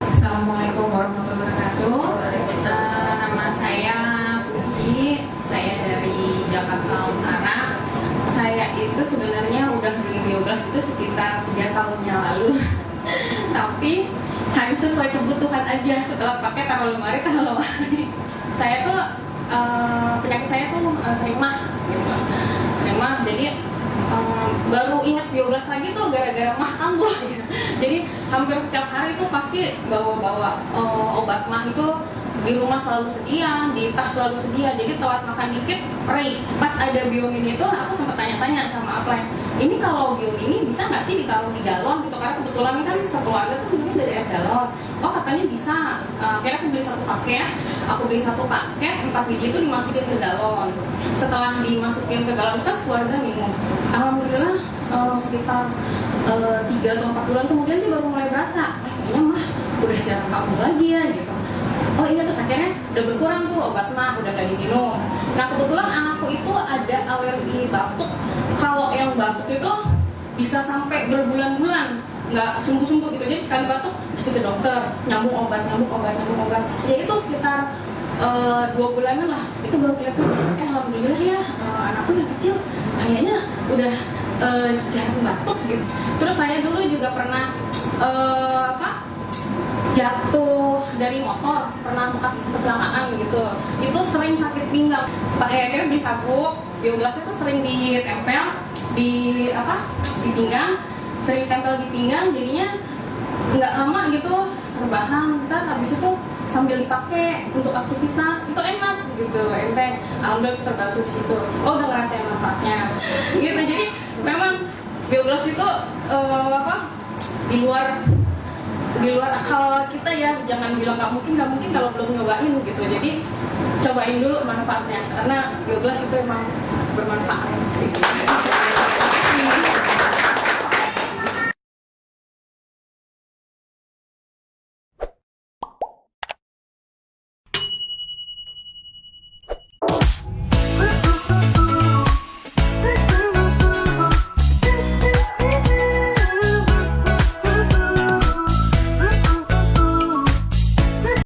Assalamualaikum warahmatullahi wabarakatuh. Nama saya Puji, saya dari Jakarta Utara. Saya itu sebenarnya udah beli biogas itu sekitar 3 tahun yang lalu. Tapi hanya sesuai kebutuhan aja, setelah pakai taruh lemari. Saya tuh penyakit saya tuh sering mah gitu. Sering mah, jadi baru ingat biogas lagi tuh gara-gara mah kambuh gitu. Jadi hampir setiap hari tuh pasti bawa obat mah itu di rumah selalu sedia, di tas selalu sedia. Jadi telat makan dikit perih. Pas ada Biomin itu aku sempat tanya-tanya sama Apple, ini kalau Biomin bisa nggak sih ditaruh di galon gitu, karena kebetulan kan sekeluarga tuh minumnya dari air galon. Oh katanya bisa. Akhirnya aku beli 1 paket. Aku beli 1 paket 4 biji itu dimasukin ke galon. Setelah dimasukin ke galon kita keluarga minum. Alhamdulillah sekitar 3 atau 4 bulan kemudian sih baru mulai berasa, kayaknya mah udah jarang kambuh lagi ya gitu. Oh iya, terus akhirnya udah berkurang tuh obat mah, udah gak diminum. Nah kebetulan anakku itu ada alergi batuk. Kalau yang batuk itu bisa sampai berbulan-bulan nggak sembuh-sembuh gitu. Jadi sekali batuk mesti ke dokter, nyambung obat. Ya itu sekitar 2 bulanan lah, itu baru kelihatan. Alhamdulillah ya, anakku yang kecil kayaknya udah jarang batuk gitu. Terus saya dulu juga pernah jatuh dari motor, pernah bekas kecelakaan gitu. Itu sering sakit pinggang. Akhirnya beli sabuk, biogasnya tuh sering ditempel di pinggang, sering tempel di pinggang, jadinya nggak lama gitu rebahan. Ntar habis itu sambil dipakai untuk aktivitas itu enak gitu, enteng. Alhamdulillah terbantu di situ. Oh udah ngerasain manfaatnya gitu. Jadi memang biogas itu di luar akal kita ya, jangan bilang nggak mungkin kalau belum nyobain gitu. Jadi cobain dulu manfaatnya, karena biogas itu emang bermanfaat gitu. Terima kasih.